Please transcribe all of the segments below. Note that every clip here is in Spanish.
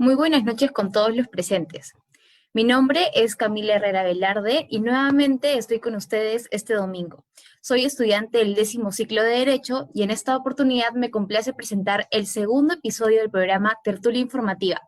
Muy buenas noches con todos los presentes. Mi nombre es Camila Herrera Velarde y nuevamente estoy con ustedes este domingo. Soy estudiante del 10º ciclo de Derecho y en esta oportunidad me complace presentar el segundo episodio del programa Tertulia Informativa,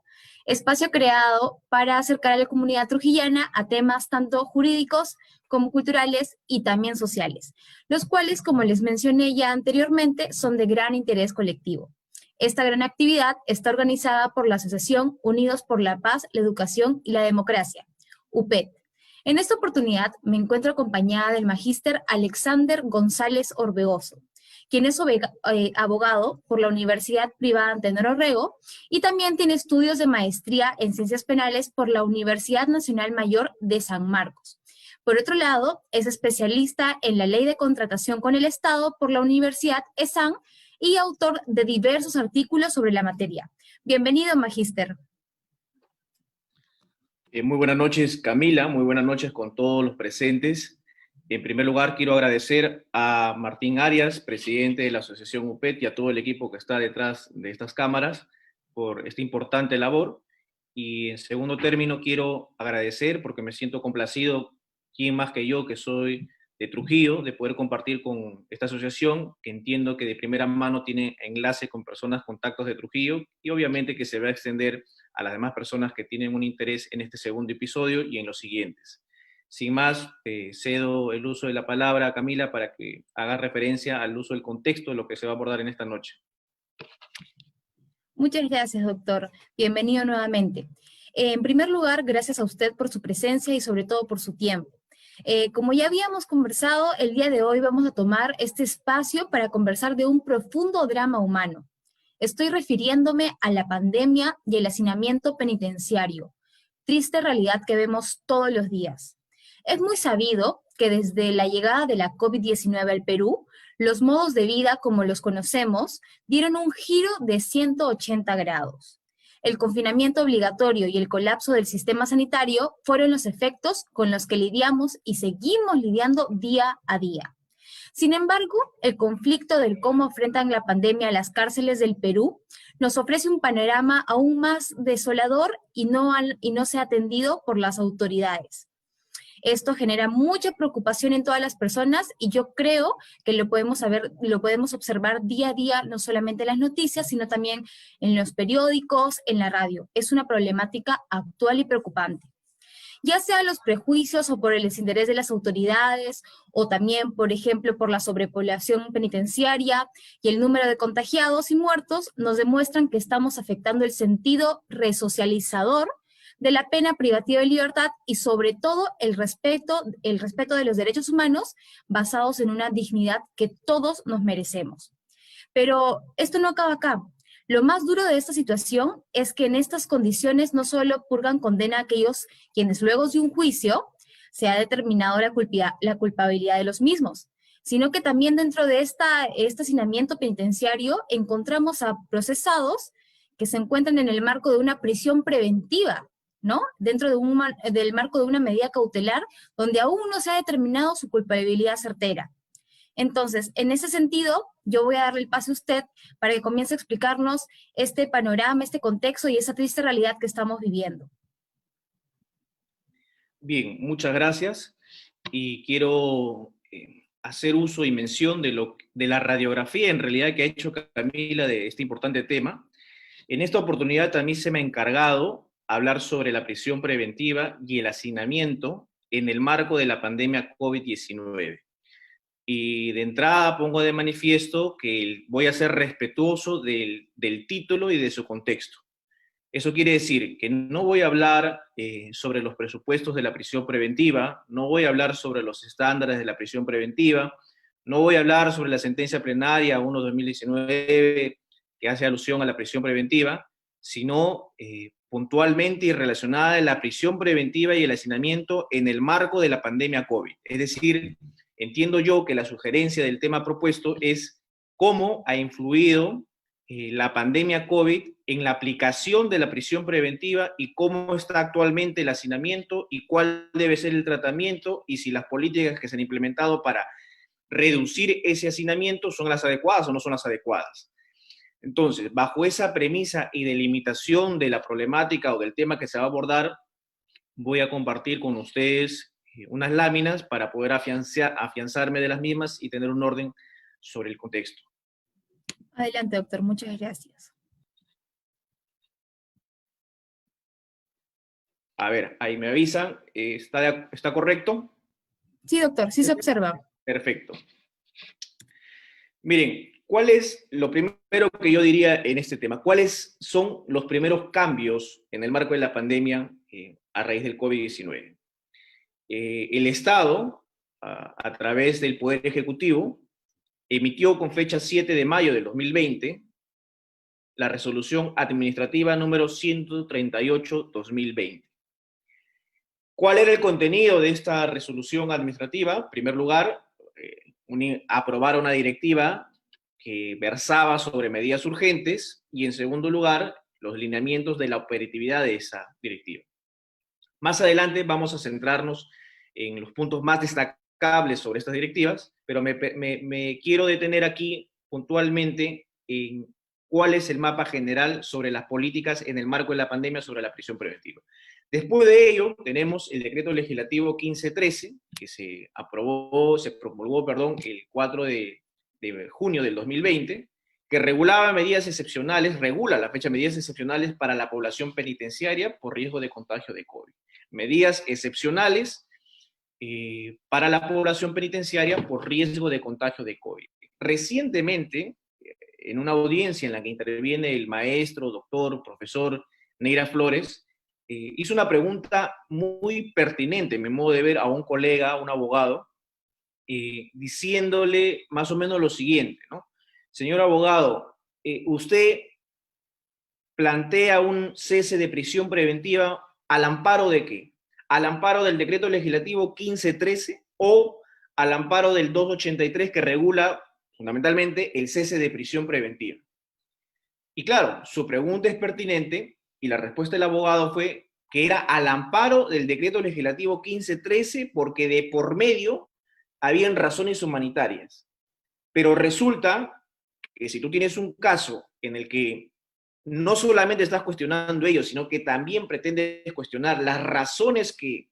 espacio creado para acercar a la comunidad trujillana a temas tanto jurídicos como culturales y también sociales, los cuales, como les mencioné ya anteriormente, son de gran interés colectivo. Esta gran actividad está organizada por la Asociación Unidos por la Paz, la Educación y la Democracia, UPED. En esta oportunidad me encuentro acompañada del magíster Alexander González Orbegoso, quien es abogado por la Universidad Privada Antenor Orrego y también tiene estudios de maestría en Ciencias Penales por la Universidad Nacional Mayor de San Marcos. Por otro lado, es especialista en la Ley de Contratación con el Estado por la Universidad ESAN y autor de diversos artículos sobre la materia. Bienvenido, magíster. Muy buenas noches, Camila, muy buenas noches con todos los presentes. En primer lugar, quiero agradecer a Martín Arias, presidente de la Asociación UPED, y a todo el equipo que está detrás de estas cámaras por esta importante labor. Y en segundo término, quiero agradecer, porque me siento complacido, quién más que yo, que soy de Trujillo, de poder compartir con esta asociación, que entiendo que de primera mano tiene enlace con personas, contactos de Trujillo, y obviamente que se va a extender a las demás personas que tienen un interés en este segundo episodio y en los siguientes. Sin más, cedo el uso de la palabra a Camila para que haga referencia al uso del contexto de lo que se va a abordar en esta noche. Muchas gracias, doctor. Bienvenido nuevamente. En primer lugar, gracias a usted por su presencia y sobre todo por su tiempo. Como ya habíamos conversado, el día de hoy vamos a tomar este espacio para conversar de un profundo drama humano. Estoy refiriéndome a la pandemia y el hacinamiento penitenciario, triste realidad que vemos todos los días. Es muy sabido que desde la llegada de la COVID-19 al Perú, los modos de vida como los conocemos dieron un giro de 180 grados. El confinamiento obligatorio y el colapso del sistema sanitario fueron los efectos con los que lidiamos y seguimos lidiando día a día. Sin embargo, el conflicto del cómo enfrentan la pandemia a las cárceles del Perú nos ofrece un panorama aún más desolador y no se ha atendido por las autoridades. Esto genera mucha preocupación en todas las personas y yo creo que lo podemos observar día a día, no solamente en las noticias, sino también en los periódicos, en la radio. Es una problemática actual y preocupante. Ya sea los prejuicios o por el desinterés de las autoridades, o también, por ejemplo, por la sobrepoblación penitenciaria y el número de contagiados y muertos, nos demuestran que estamos afectando el sentido resocializador de la pena privativa de libertad y sobre todo el respeto de los derechos humanos basados en una dignidad que todos nos merecemos. Pero esto no acaba acá. Lo más duro de esta situación es que en estas condiciones no solo purgan condena a aquellos quienes luego de un juicio se ha determinado la culpabilidad de los mismos, sino que también dentro de este hacinamiento penitenciario encontramos a procesados que se encuentran en el marco de una prisión preventiva, ¿no? Dentro del marco de una medida cautelar donde aún no se ha determinado su culpabilidad certera. Entonces, en ese sentido, yo voy a darle el pase a usted para que comience a explicarnos este panorama, este contexto y esa triste realidad que estamos viviendo. Bien, muchas gracias. Y quiero hacer uso y mención de la radiografía en realidad que ha hecho Camila de este importante tema. En esta oportunidad a mí se me ha encargado hablar sobre la prisión preventiva y el hacinamiento en el marco de la pandemia COVID-19. Y de entrada pongo de manifiesto que voy a ser respetuoso del título y de su contexto. Eso quiere decir que no voy a hablar sobre los presupuestos de la prisión preventiva, no voy a hablar sobre los estándares de la prisión preventiva, no voy a hablar sobre la sentencia plenaria 1/2019 que hace alusión a la prisión preventiva, sino puntualmente y relacionada a la prisión preventiva y el hacinamiento en el marco de la pandemia COVID. Es decir, entiendo yo que la sugerencia del tema propuesto es cómo ha influido la pandemia COVID en la aplicación de la prisión preventiva y cómo está actualmente el hacinamiento y cuál debe ser el tratamiento y si las políticas que se han implementado para reducir ese hacinamiento son las adecuadas o no son las adecuadas. Entonces, bajo esa premisa y delimitación de la problemática o del tema que se va a abordar, voy a compartir con ustedes unas láminas para poder afianzarme de las mismas y tener un orden sobre el contexto. Adelante, doctor. Muchas gracias. A ver, ahí me avisan. ¿Está correcto? Sí, doctor, sí se observa. Perfecto. Miren, ¿cuál es lo primero que yo diría en este tema? ¿Cuáles son los primeros cambios en el marco de la pandemia a raíz del COVID-19? El Estado, a través del Poder Ejecutivo, emitió con fecha 7 de mayo del 2020 la resolución administrativa número 138-2020. ¿Cuál era el contenido de esta resolución administrativa? En primer lugar, aprobar una directiva que versaba sobre medidas urgentes y, en segundo lugar, los lineamientos de la operatividad de esa directiva. Más adelante vamos a centrarnos en los puntos más destacables sobre estas directivas, pero me quiero detener aquí puntualmente en cuál es el mapa general sobre las políticas en el marco de la pandemia sobre la prisión preventiva. Después de ello, tenemos el decreto legislativo 1513, que se promulgó, el 4 de junio del 2020, que regula la fecha de medidas excepcionales para la población penitenciaria por riesgo de contagio de COVID. Medidas excepcionales para la población penitenciaria por riesgo de contagio de COVID. Recientemente, en una audiencia en la que interviene el maestro, doctor, profesor Neira Flores, hizo una pregunta muy pertinente, en mi modo de ver, a un colega, un abogado, diciéndole más o menos lo siguiente, ¿no? Señor abogado, usted plantea un cese de prisión preventiva ¿al amparo de qué? ¿Al amparo del decreto legislativo 1513 o al amparo del 283 que regula fundamentalmente el cese de prisión preventiva? Y claro, su pregunta es pertinente y la respuesta del abogado fue que era al amparo del decreto legislativo 1513 porque de por medio habían razones humanitarias. Pero resulta que si tú tienes un caso en el que no solamente estás cuestionando ello, sino que también pretendes cuestionar las razones que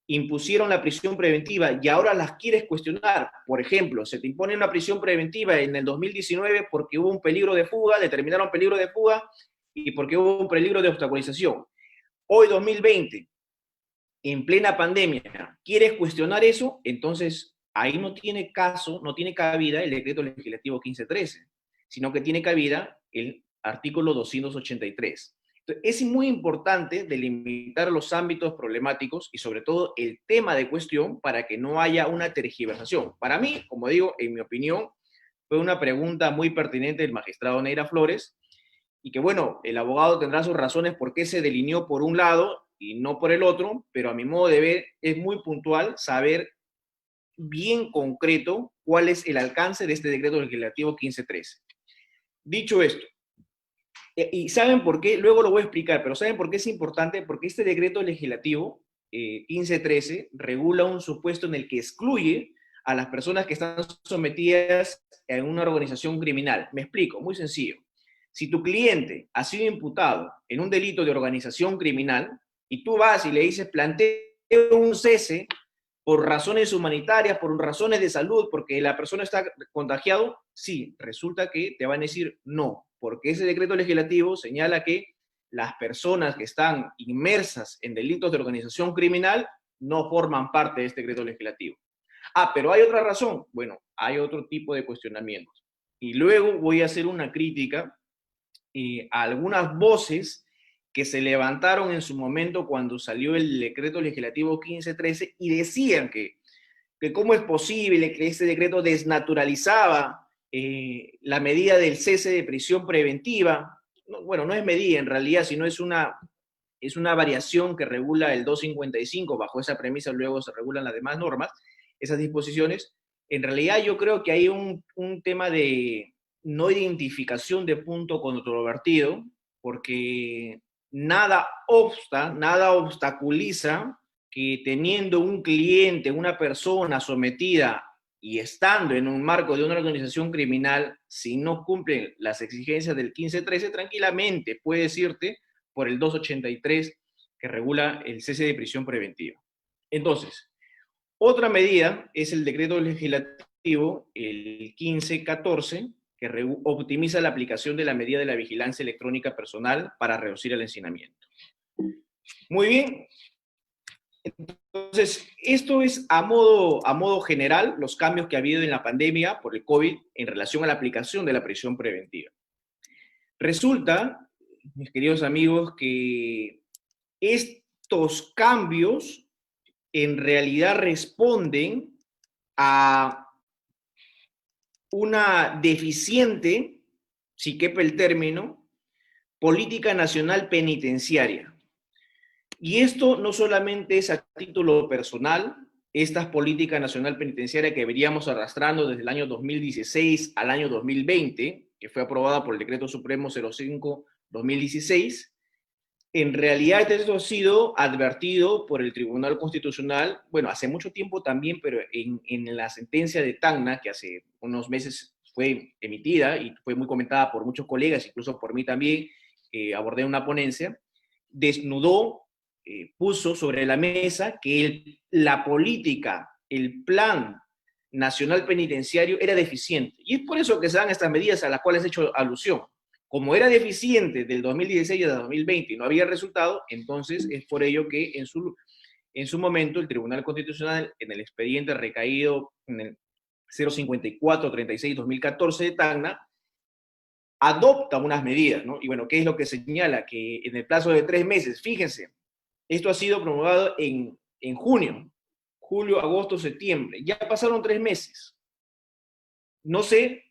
impusieron la prisión preventiva y ahora las quieres cuestionar. Por ejemplo, se te impone una prisión preventiva en el 2019 porque hubo un peligro de fuga, determinaron peligro de fuga y porque hubo un peligro de obstaculización. Hoy, 2020, en plena pandemia, ¿quieres cuestionar eso? Entonces, ahí no tiene caso, no tiene cabida el decreto legislativo 1513, sino que tiene cabida el artículo 283. Entonces, es muy importante delimitar los ámbitos problemáticos y sobre todo el tema de cuestión para que no haya una tergiversación. Para mí, como digo, en mi opinión, fue una pregunta muy pertinente del magistrado Neira Flores y que, bueno, el abogado tendrá sus razones por qué se delineó por un lado y no por el otro, pero a mi modo de ver es muy puntual saber bien concreto cuál es el alcance de este decreto legislativo 1513. Dicho esto, y ¿saben por qué? Luego lo voy a explicar, pero ¿saben por qué es importante? Porque este decreto legislativo 1513 regula un supuesto en el que excluye a las personas que están sometidas a una organización criminal. Me explico, muy sencillo. Si tu cliente ha sido imputado en un delito de organización criminal y tú vas y le dices, planteo un cese por razones humanitarias, por razones de salud, porque la persona está contagiado, sí, resulta que te van a decir no, porque ese decreto legislativo señala que las personas que están inmersas en delitos de organización criminal no forman parte de este decreto legislativo. Ah, pero hay otra razón. Bueno, hay otro tipo de cuestionamientos. Y luego voy a hacer una crítica a algunas voces que se levantaron en su momento cuando salió el decreto legislativo 1513 y decían que cómo es posible que este decreto desnaturalizaba la medida del cese de prisión preventiva. No, bueno, no es medida en realidad, sino es una variación que regula el 255, bajo esa premisa luego se regulan las demás normas, esas disposiciones. En realidad yo creo que hay un tema de no identificación de punto controvertido, porque nada obstaculiza que teniendo un cliente, una persona sometida y estando en un marco de una organización criminal, si no cumplen las exigencias del 1513, tranquilamente puedes irte por el 283 que regula el cese de prisión preventiva. Entonces, otra medida es el decreto legislativo, el 1514, que optimiza la aplicación de la medida de la vigilancia electrónica personal para reducir el hacinamiento. Muy bien. Entonces, esto es a modo general los cambios que ha habido en la pandemia por el COVID en relación a la aplicación de la prisión preventiva. Resulta, mis queridos amigos, que estos cambios en realidad responden a una deficiente, si quepa el término, política nacional penitenciaria. Y esto no solamente es a título personal, esta política nacional penitenciaria que veníamos arrastrando desde el año 2016 al año 2020, que fue aprobada por el Decreto Supremo 05-2016, en realidad esto ha sido advertido por el Tribunal Constitucional, bueno, hace mucho tiempo también, pero en la sentencia de Tacna, que hace unos meses fue emitida y fue muy comentada por muchos colegas, incluso por mí también, abordé una ponencia, desnudó, puso sobre la mesa que la política, el plan nacional penitenciario era deficiente. Y es por eso que se dan estas medidas a las cuales he hecho alusión. Como era deficiente del 2016 al 2020 y no había resultado, entonces es por ello que en su momento el Tribunal Constitucional, en el expediente recaído en el 054-36-2014 de Tacna, adopta unas medidas, ¿no? Y bueno, ¿qué es lo que señala? Que en el plazo de 3 meses, fíjense, esto ha sido promulgado en junio, julio, agosto, septiembre. Ya pasaron 3 meses. No sé,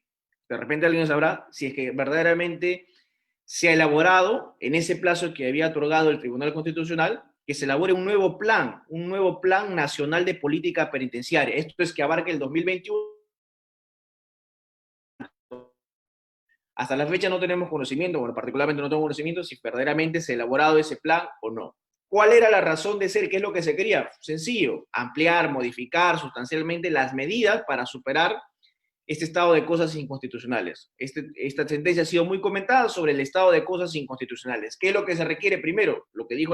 de repente alguien sabrá, si es que verdaderamente se ha elaborado en ese plazo que había otorgado el Tribunal Constitucional, que se elabore un nuevo plan nacional de política penitenciaria. Esto es que abarque el 2021. Hasta la fecha no tenemos conocimiento, bueno, particularmente no tengo conocimiento si verdaderamente se ha elaborado ese plan o no. ¿Cuál era la razón de ser? ¿Qué es lo que se quería? Sencillo, ampliar, modificar sustancialmente las medidas para superar este estado de cosas inconstitucionales. Esta sentencia ha sido muy comentada sobre el estado de cosas inconstitucionales. ¿Qué es lo que se requiere primero? Lo que dijo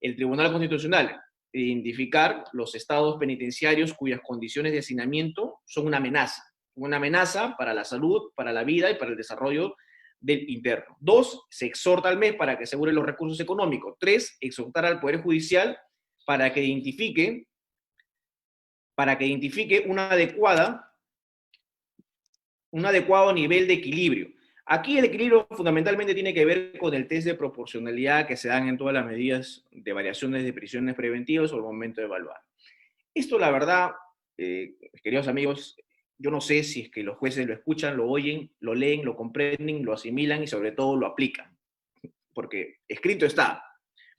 el Tribunal Constitucional, identificar los estados penitenciarios cuyas condiciones de hacinamiento son una amenaza para la salud, para la vida y para el desarrollo del interno. 2, se exhorta al MES para que asegure los recursos económicos. 3, exhortar al Poder Judicial para que identifique un adecuado nivel de equilibrio. Aquí el equilibrio fundamentalmente tiene que ver con el test de proporcionalidad que se dan en todas las medidas de variaciones de prisiones preventivas o al momento de evaluar. Esto, la verdad, queridos amigos, yo no sé si es que los jueces lo escuchan, lo oyen, lo leen, lo comprenden, lo asimilan y sobre todo lo aplican. Porque escrito está,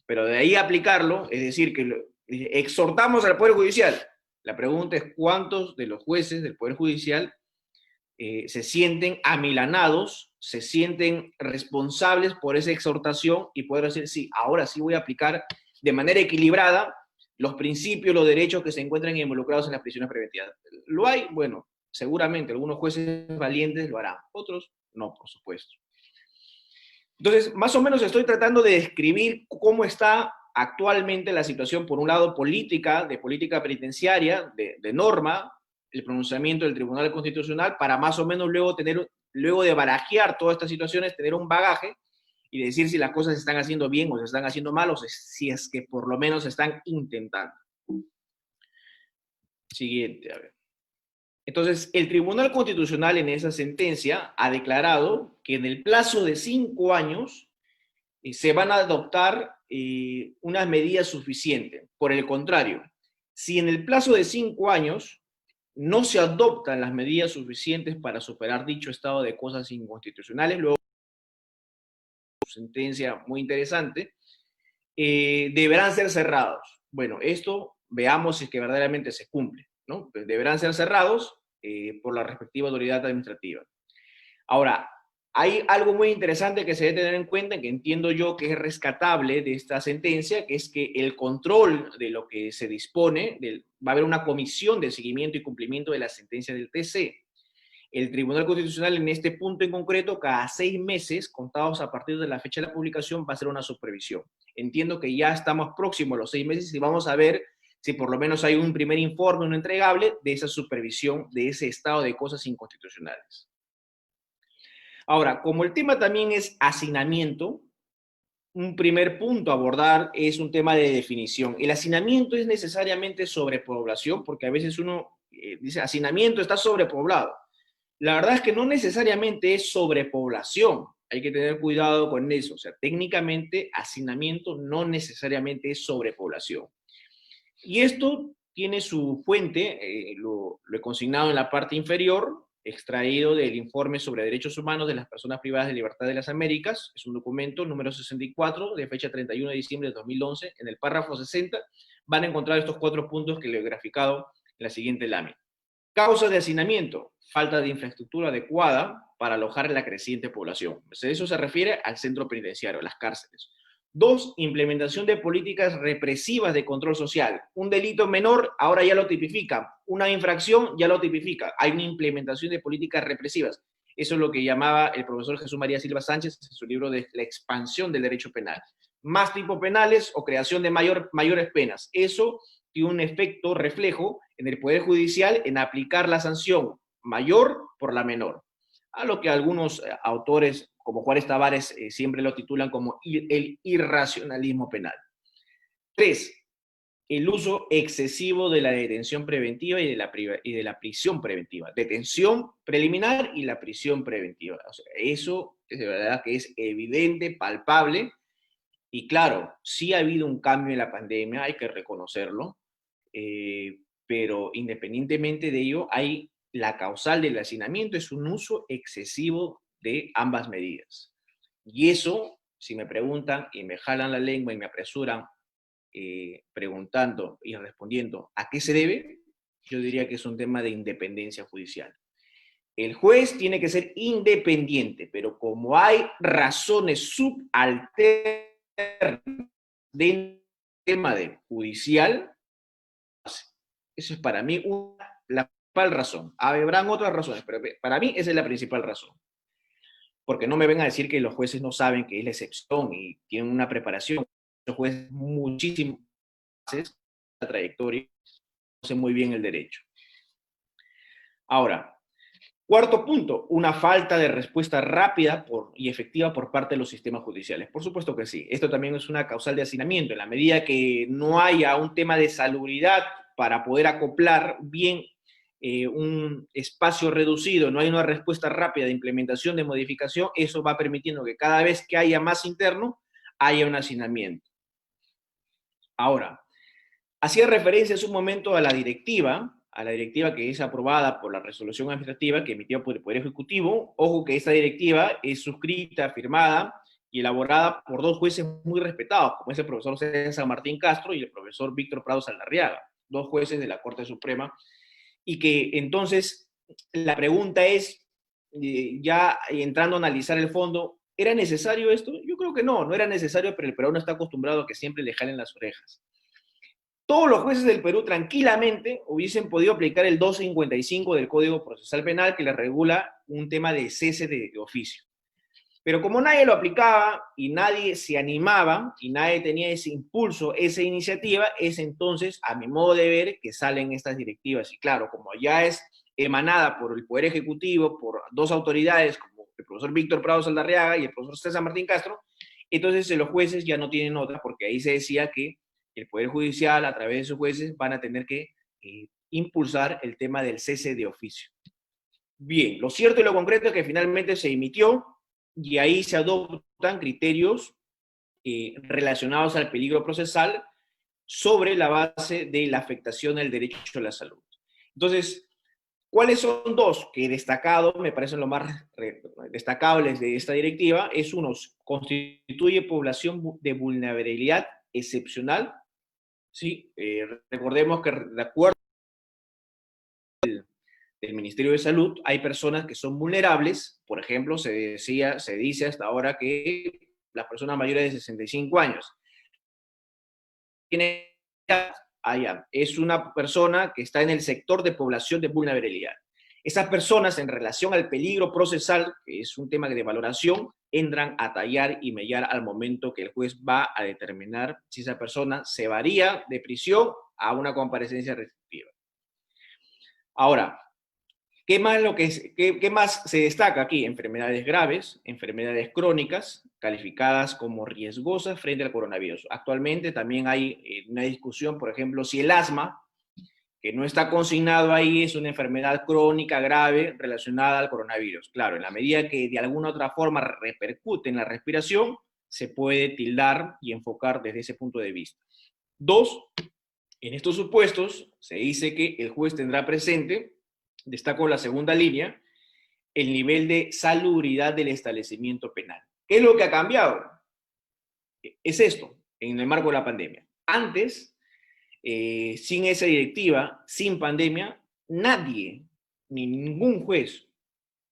pero de ahí a aplicarlo, es decir, que exhortamos al Poder Judicial. La pregunta es cuántos de los jueces del Poder Judicial se sienten amilanados, se sienten responsables por esa exhortación y poder decir, sí, ahora sí voy a aplicar de manera equilibrada los principios, los derechos que se encuentran involucrados en las prisiones preventivas. ¿Lo hay? Bueno, seguramente algunos jueces valientes lo harán, otros no, por supuesto. Entonces, más o menos estoy tratando de describir cómo está actualmente la situación, por un lado, política, de política penitenciaria, de norma, el pronunciamiento del Tribunal Constitucional, para más o menos luego de barajear todas estas situaciones, tener un bagaje y decir si las cosas se están haciendo bien o se están haciendo mal, o si es que por lo menos se están intentando. Siguiente, a ver. Entonces, el Tribunal Constitucional en esa sentencia ha declarado que en el plazo de 5 años se van a adoptar unas medidas suficientes. Por el contrario, si en el plazo de 5 años no se adoptan las medidas suficientes para superar dicho estado de cosas inconstitucionales, luego sentencia muy interesante, deberán ser cerrados. Bueno, esto veamos si es que verdaderamente se cumple, ¿no? Pues deberán ser cerrados por la respectiva autoridad administrativa. Ahora, hay algo muy interesante que se debe tener en cuenta, que entiendo yo que es rescatable de esta sentencia, que es que el control de lo que se dispone, va a haber una comisión de seguimiento y cumplimiento de la sentencia del TC. El Tribunal Constitucional en este punto en concreto, cada 6 meses, contados a partir de la fecha de la publicación, va a hacer una supervisión. Entiendo que ya estamos próximos a los 6 meses y vamos a ver si por lo menos hay un primer informe, un entregable de esa supervisión, de ese estado de cosas inconstitucionales. Ahora, como el tema también es hacinamiento, un primer punto a abordar es un tema de definición. El hacinamiento es necesariamente sobrepoblación, porque a veces uno dice, hacinamiento está sobrepoblado. La verdad es que no necesariamente es sobrepoblación. Hay que tener cuidado con eso. O sea, técnicamente, hacinamiento no necesariamente es sobrepoblación. Y esto tiene su fuente, lo he consignado en la parte inferior, extraído del informe sobre derechos humanos de las personas privadas de libertad de las Américas. Es un documento número 64, de fecha 31 de diciembre de 2011. En el párrafo 60 van a encontrar estos 4 puntos que le he graficado en la siguiente lámina. Causas de hacinamiento: falta de infraestructura adecuada para alojar la creciente población. Eso se refiere al centro penitenciario, a las cárceles. 2, implementación de políticas represivas de control social. Un delito menor ahora ya lo tipifica, una infracción ya lo tipifica. Hay una implementación de políticas represivas. Eso es lo que llamaba el profesor Jesús María Silva Sánchez en su libro de La expansión del derecho penal. Más tipos penales o creación de mayores penas. Eso tiene un efecto reflejo en el Poder Judicial en aplicar la sanción mayor por la menor. A lo que algunos autores, como Juárez Tavares, siempre lo titulan como el irracionalismo penal. 3, el uso excesivo de la detención preventiva y de la prisión preventiva. Detención preliminar y la prisión preventiva. O sea, eso es de verdad que es evidente, palpable, y claro, sí ha habido un cambio en la pandemia, hay que reconocerlo, pero independientemente de ello, la causal del hacinamiento es un uso excesivo de ambas medidas. Y eso, si me preguntan y me jalan la lengua y me apresuran preguntando y respondiendo a qué se debe, yo diría que es un tema de independencia judicial. El juez tiene que ser independiente, pero como hay razones subalternas del tema judicial, eso es para mí la principal razón. Habrán otras razones, pero para mí esa es la principal razón. Porque no me vengan a decir que los jueces no saben que es la excepción y tienen una preparación. Los jueces muchísimas veces, la trayectoria, conocen muy bien el derecho. Ahora, cuarto punto, una falta de respuesta rápida y efectiva por parte de los sistemas judiciales. Por supuesto que sí. Esto también es una causal de hacinamiento. En la medida que no haya un tema de salubridad para poder acoplar bien un espacio reducido, no hay una respuesta rápida de implementación, de modificación, eso va permitiendo que cada vez que haya más interno, haya un hacinamiento. Ahora, hacía referencia hace un momento a la directiva que es aprobada por la resolución administrativa que emitió por el Poder Ejecutivo. Ojo que esta directiva es suscrita, firmada y elaborada por 2 jueces muy respetados, como es el profesor César Martín Castro y el profesor Víctor Prado Saldarriaga, 2 jueces de la Corte Suprema, y que entonces la pregunta es, ya entrando a analizar el fondo, ¿era necesario esto? Yo creo que no era necesario, pero el peruano está acostumbrado a que siempre le jalen las orejas. Todos los jueces del Perú tranquilamente hubiesen podido aplicar el 255 del Código Procesal Penal que le regula un tema de cese de oficio. Pero como nadie lo aplicaba y nadie se animaba y nadie tenía ese impulso, esa iniciativa, es entonces, a mi modo de ver, que salen estas directivas. Y claro, como ya es emanada por el Poder Ejecutivo, por 2 autoridades, como el profesor Víctor Prado Saldarriaga y el profesor César Martín Castro, entonces los jueces ya no tienen otra, porque ahí se decía que el Poder Judicial, a través de sus jueces, van a tener que impulsar el tema del cese de oficio. Bien, lo cierto y lo concreto es que finalmente se emitió y ahí se adoptan criterios relacionados al peligro procesal sobre la base de la afectación al derecho a la salud. Entonces, ¿cuáles son 2 que destacados, me parecen los más destacables de esta directiva? Es uno, constituye población de vulnerabilidad excepcional. Sí, recordemos que de acuerdo del Ministerio de Salud, hay personas que son vulnerables. Por ejemplo, se dice hasta ahora que las personas mayores de 65 años tienen ya. Es una persona que está en el sector de población de vulnerabilidad. Esas personas, en relación al peligro procesal, que es un tema de valoración, entran a tallar y mellar al momento que el juez va a determinar si esa persona se varía de prisión a una comparecencia restrictiva. Ahora, ¿qué más se destaca aquí? Enfermedades graves, enfermedades crónicas, calificadas como riesgosas frente al coronavirus. Actualmente también hay una discusión, por ejemplo, si el asma, que no está consignado ahí, es una enfermedad crónica grave relacionada al coronavirus. Claro, en la medida que de alguna u otra forma repercute en la respiración, se puede tildar y enfocar desde ese punto de vista. Dos, en estos supuestos se dice que el juez tendrá presente, destaco la segunda línea, el nivel de salubridad del establecimiento penal. ¿Qué es lo que ha cambiado? Es esto, en el marco de la pandemia. Antes, sin esa directiva, sin pandemia, nadie, ni ningún juez,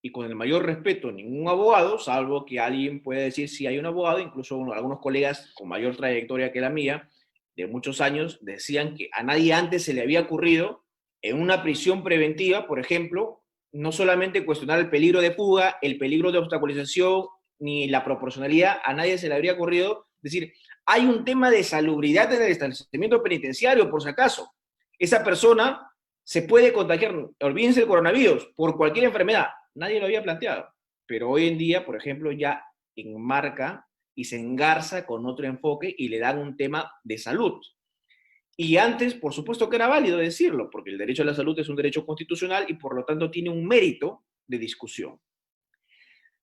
y con el mayor respeto, ningún abogado, salvo que alguien pueda decir si hay un abogado, incluso algunos colegas con mayor trayectoria que la mía, de muchos años, decían que a nadie antes se le había ocurrido, en una prisión preventiva, por ejemplo, no solamente cuestionar el peligro de fuga, el peligro de obstaculización, ni la proporcionalidad, a nadie se le habría ocurrido decir, hay un tema de salubridad en el establecimiento penitenciario, por si acaso. Esa persona se puede contagiar, olvídense del coronavirus, por cualquier enfermedad. Nadie lo había planteado. Pero hoy en día, por ejemplo, ya enmarca y se engarza con otro enfoque y le dan un tema de salud. Y antes, por supuesto que era válido decirlo, porque el derecho a la salud es un derecho constitucional y por lo tanto tiene un mérito de discusión.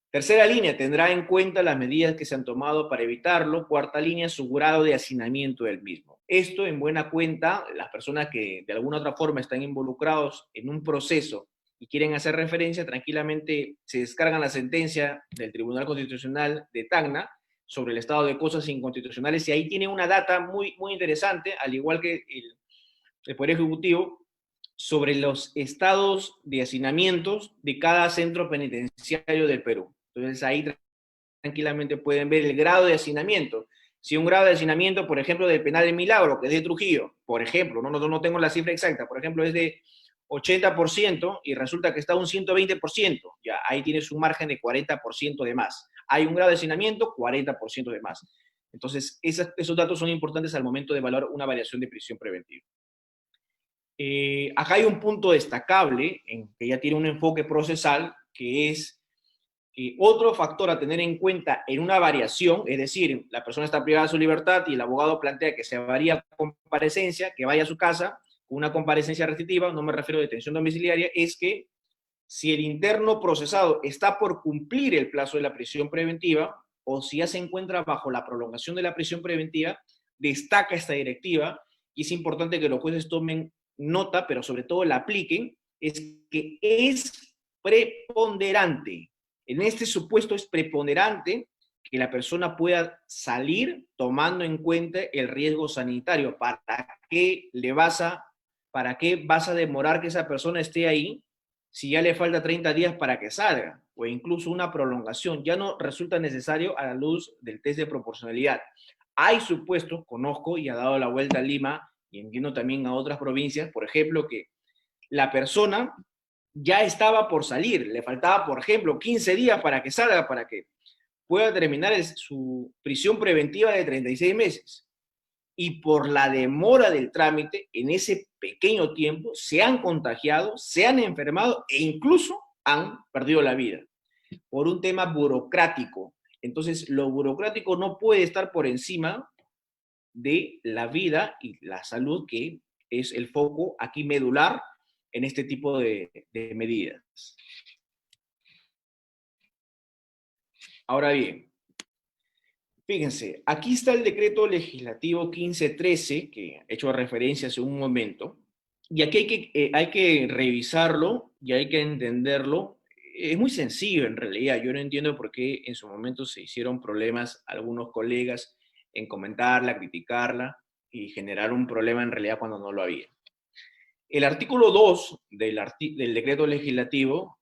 Tercera línea, tendrá en cuenta las medidas que se han tomado para evitarlo. Cuarta línea, su grado de hacinamiento del mismo. Esto, en buena cuenta, las personas que de alguna u otra forma están involucrados en un proceso y quieren hacer referencia, tranquilamente se descargan la sentencia del Tribunal Constitucional de Tacna sobre el estado de cosas inconstitucionales y ahí tiene una data muy, muy interesante, al igual que el Poder Ejecutivo, sobre los estados de hacinamientos de cada centro penitenciario del Perú. Entonces ahí tranquilamente pueden ver el grado de hacinamiento. Si un grado de hacinamiento, por ejemplo, del penal de Milagro, que es de Trujillo, por ejemplo, no tengo la cifra exacta, por ejemplo, es de 80% y resulta que está un 120%, ya ahí tienes un margen de 40% de más. Hay un grado de hacinamiento, 40% de más. Entonces, esos datos son importantes al momento de evaluar una variación de prisión preventiva. Acá hay un punto destacable, en que ya tiene un enfoque procesal, que es otro factor a tener en cuenta en una variación, es decir, la persona está privada de su libertad y el abogado plantea que se varía comparecencia, que vaya a su casa con una comparecencia restrictiva, no me refiero a detención domiciliaria, es que si el interno procesado está por cumplir el plazo de la prisión preventiva o si ya se encuentra bajo la prolongación de la prisión preventiva, destaca esta directiva y es importante que los jueces tomen nota, pero sobre todo la apliquen, es que es preponderante. En este supuesto es preponderante que la persona pueda salir tomando en cuenta el riesgo sanitario. ¿Para qué vas a demorar que esa persona esté ahí si ya le falta 30 días para que salga? O incluso una prolongación. Ya no resulta necesario a la luz del test de proporcionalidad. Hay supuestos, conozco y ha dado la vuelta a Lima y entiendo también a otras provincias, por ejemplo, que la persona ya estaba por salir, le faltaba, por ejemplo, 15 días para que salga, para que pueda terminar su prisión preventiva de 36 meses. Y por la demora del trámite, en ese pequeño tiempo, se han contagiado, se han enfermado e incluso han perdido la vida por un tema burocrático. Entonces, lo burocrático no puede estar por encima de la vida y la salud, que es el foco aquí medular en este tipo de medidas. Ahora bien, fíjense, aquí está el decreto legislativo 1513, que he hecho referencia hace un momento, y aquí hay que revisarlo y hay que entenderlo. Es muy sencillo en realidad, yo no entiendo por qué en su momento se hicieron problemas algunos colegas en comentarla, criticarla y generar un problema en realidad cuando no lo había. El artículo 2 del decreto legislativo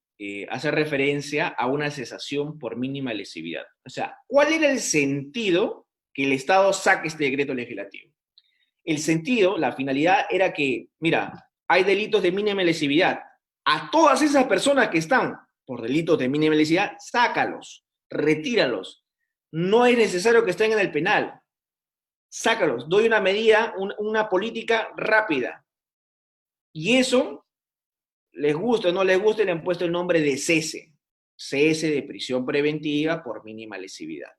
hace referencia a una cesación por mínima lesividad. O sea, ¿cuál era el sentido que el Estado saque este decreto legislativo? El sentido, la finalidad era que, mira, hay delitos de mínima lesividad. A todas esas personas que están por delitos de mínima lesividad, sácalos, retíralos. No es necesario que estén en el penal. Sácalos, doy una medida, una política rápida. Y eso, les guste o no les guste, le han puesto el nombre de cese. Cese de prisión preventiva por mínima lesividad.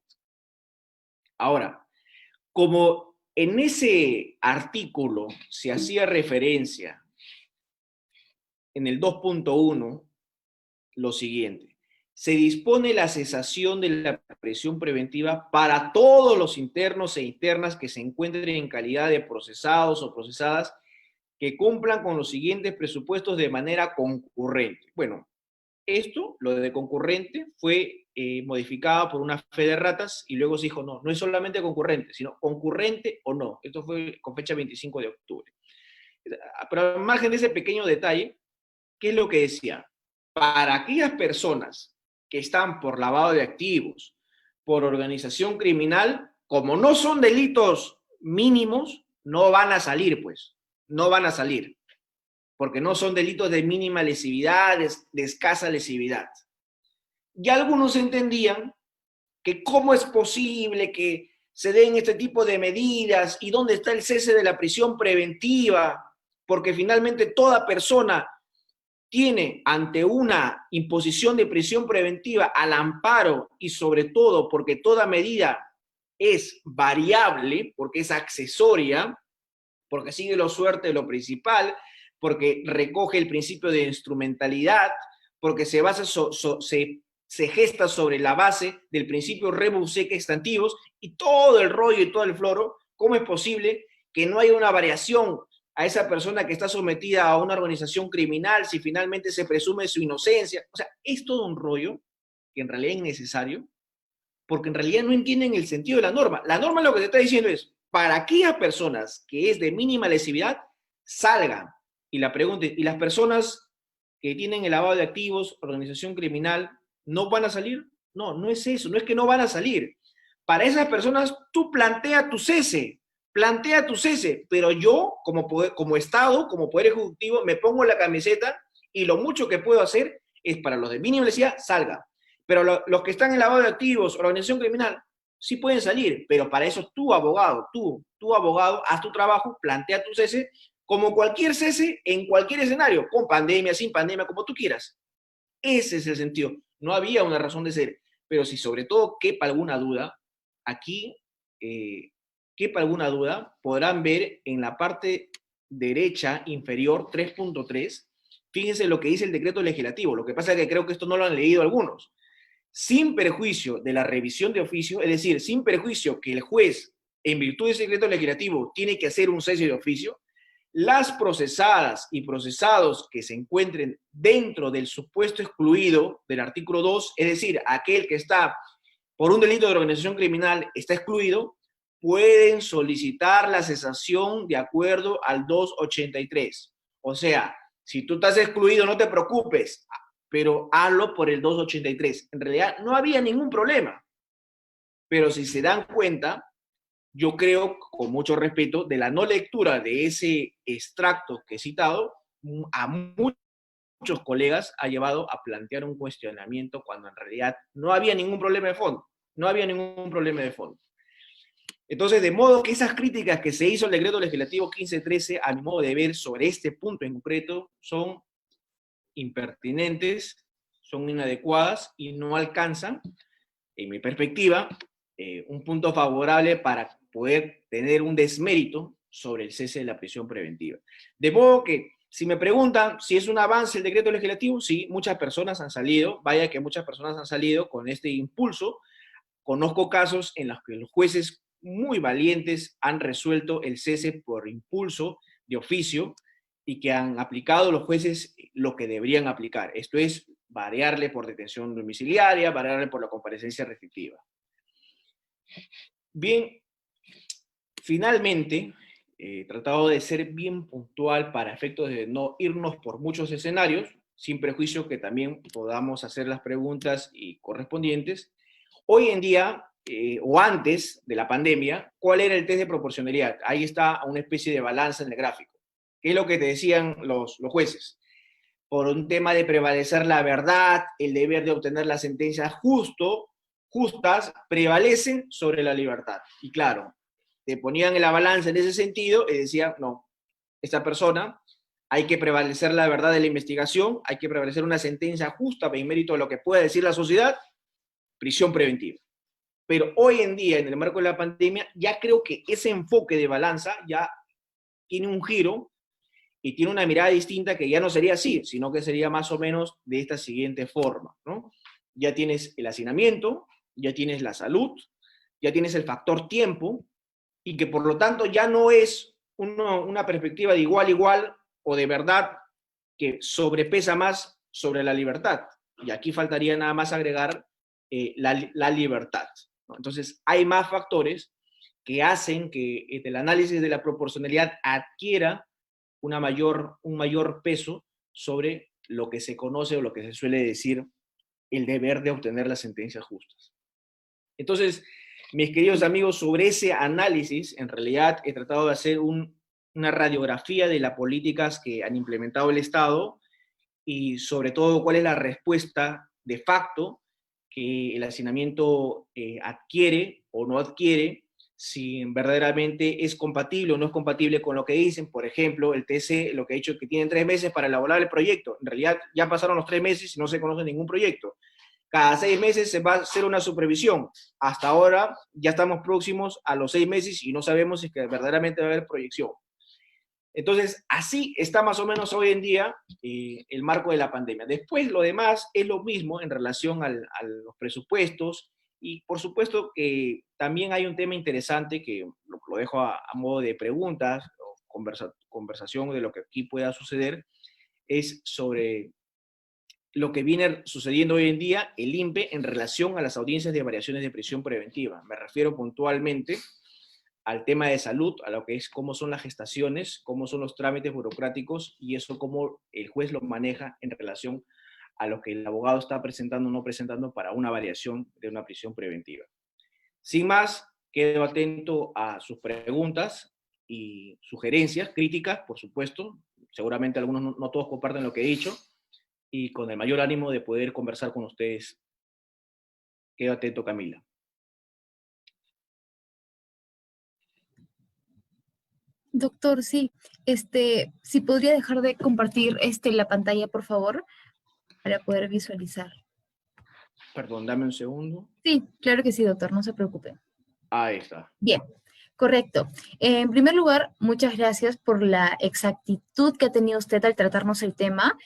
Ahora, como en ese artículo se hacía referencia en el 2.1 lo siguiente: se dispone la cesación de la prisión preventiva para todos los internos e internas que se encuentren en calidad de procesados o procesadas que cumplan con los siguientes presupuestos de manera concurrente. Bueno, esto, lo de concurrente, fue modificado por una fe de ratas y luego se dijo, no, no es solamente concurrente, sino concurrente o no. Esto fue con fecha 25 de octubre. Pero al margen de ese pequeño detalle, ¿qué es lo que decía? Para aquellas personas que están por lavado de activos, por organización criminal, como no son delitos mínimos, no van a salir, pues. No van a salir. Porque no son delitos de mínima lesividad, de escasa lesividad. Y algunos entendían que cómo es posible que se den este tipo de medidas y dónde está el cese de la prisión preventiva, porque finalmente toda persona tiene ante una imposición de prisión preventiva al amparo y sobre todo porque toda medida es variable, porque es accesoria, porque sigue lo suerte de lo principal, porque recoge el principio de instrumentalidad, porque se basa se gesta sobre la base del principio rebus sic extantivos y todo el rollo y todo el floro. ¿Cómo es posible que no haya una variación a esa persona que está sometida a una organización criminal si finalmente se presume su inocencia? O sea, es todo un rollo que en realidad es innecesario, porque en realidad no entienden el sentido de la norma. La norma lo que te está diciendo es, para aquellas personas que es de mínima lesividad, salgan. Y la pregunta, ¿y las personas que tienen el lavado de activos, organización criminal, no van a salir? No, no es eso, no es que no van a salir. Para esas personas, tú plantea tu cese, pero yo, como Estado, como Poder Ejecutivo, me pongo la camiseta y lo mucho que puedo hacer es para los de mínima lesividad, salga. Pero los que están en lavado de activos, organización criminal, sí pueden salir, pero para eso tú, abogado, haz tu trabajo, plantea tu cese, como cualquier cese en cualquier escenario, con pandemia, sin pandemia, como tú quieras. Ese es el sentido. No había una razón de ser, pero si sobre todo quepa alguna duda, aquí quepa alguna duda, podrán ver en la parte derecha inferior 3.3, fíjense lo que dice el decreto legislativo. Lo que pasa es que creo que esto no lo han leído algunos. Sin perjuicio de la revisión de oficio, es decir, sin perjuicio que el juez, en virtud del decreto legislativo, tiene que hacer un cese de oficio, las procesadas y procesados que se encuentren dentro del supuesto excluido del artículo 2, es decir, aquel que está por un delito de organización criminal está excluido, pueden solicitar la cesación de acuerdo al 283. O sea, si tú estás excluido, no te preocupes, pero hazlo por el 283. En realidad no había ningún problema. Pero si se dan cuenta, yo creo, con mucho respeto, de la no lectura de ese extracto que he citado, a muchos colegas ha llevado a plantear un cuestionamiento cuando en realidad no había ningún problema de fondo. No había ningún problema de fondo. Entonces, de modo que esas críticas que se hizo al decreto legislativo 1513, a mi modo de ver, sobre este punto en concreto, son impertinentes, son inadecuadas y no alcanzan, en mi perspectiva, un punto favorable para poder tener un desmérito sobre el cese de la prisión preventiva. De modo que, si me preguntan si es un avance el decreto legislativo, sí, muchas personas han salido, vaya que muchas personas han salido con este impulso. Conozco casos en los que los jueces muy valientes han resuelto el cese por impulso de oficio y que han aplicado los jueces lo que deberían aplicar. Esto es variarle por detención domiciliaria, variarle por la comparecencia restrictiva. Bien, finalmente, he tratado de ser bien puntual para efectos de no irnos por muchos escenarios, sin prejuicio que también podamos hacer las preguntas y correspondientes. Hoy en día, o antes de la pandemia, ¿cuál era el test de proporcionalidad? Ahí está una especie de balanza en el gráfico. ¿Qué es lo que te decían los jueces? Por un tema de prevalecer la verdad, el deber de obtener las sentencias justas, prevalecen sobre la libertad. Y claro, te ponían en la balanza en ese sentido y decían, no, esta persona, hay que prevalecer la verdad de la investigación, hay que prevalecer una sentencia justa en mérito de lo que pueda decir la sociedad, prisión preventiva. Pero hoy en día, en el marco de la pandemia, ya creo que ese enfoque de balanza ya tiene un giro y tiene una mirada distinta que ya no sería así, sino que sería más o menos de esta siguiente forma, ¿no? Ya tienes el hacinamiento, ya tienes la salud, ya tienes el factor tiempo, y que por lo tanto ya no es una perspectiva de igual a igual o de verdad que sobrepesa más sobre la libertad. Y aquí faltaría nada más agregar la libertad, ¿no? Entonces hay más factores que hacen que el análisis de la proporcionalidad adquiera un mayor peso sobre lo que se conoce o lo que se suele decir el deber de obtener las sentencias justas. Entonces, mis queridos amigos, sobre ese análisis, en realidad he tratado de hacer una radiografía de las políticas que han implementado el Estado y sobre todo cuál es la respuesta de facto que el hacinamiento adquiere o no adquiere, si verdaderamente es compatible o no es compatible con lo que dicen. Por ejemplo, el TC lo que ha dicho es que tienen 3 meses para elaborar el proyecto. En realidad ya pasaron los 3 meses y no se conoce ningún proyecto. Cada 6 meses se va a hacer una supervisión. Hasta ahora ya estamos próximos a los 6 meses y no sabemos si es que verdaderamente va a haber proyección. Entonces, así está más o menos hoy en día el marco de la pandemia. Después, lo demás es lo mismo en relación a los presupuestos y, por supuesto, que también hay un tema interesante que lo dejo a modo de preguntas o conversación de lo que aquí pueda suceder, es sobre lo que viene sucediendo hoy en día el INPE en relación a las audiencias de variaciones de prisión preventiva. Me refiero puntualmente al tema de salud, a lo que es cómo son las gestaciones, cómo son los trámites burocráticos y eso cómo el juez lo maneja en relación a lo que el abogado está presentando o no presentando para una variación de una prisión preventiva. Sin más, quedo atento a sus preguntas y sugerencias, críticas, por supuesto. Seguramente algunos no todos comparten lo que he dicho y con el mayor ánimo de poder conversar con ustedes. Quedo atento, Camila. Doctor, sí, si podría dejar de compartir la pantalla, por favor, para poder visualizar. Perdón, dame un segundo. Sí, claro que sí, doctor, no se preocupe. Ahí está. Bien, correcto. En primer lugar, muchas gracias por la exactitud que ha tenido usted al tratarnos el tema.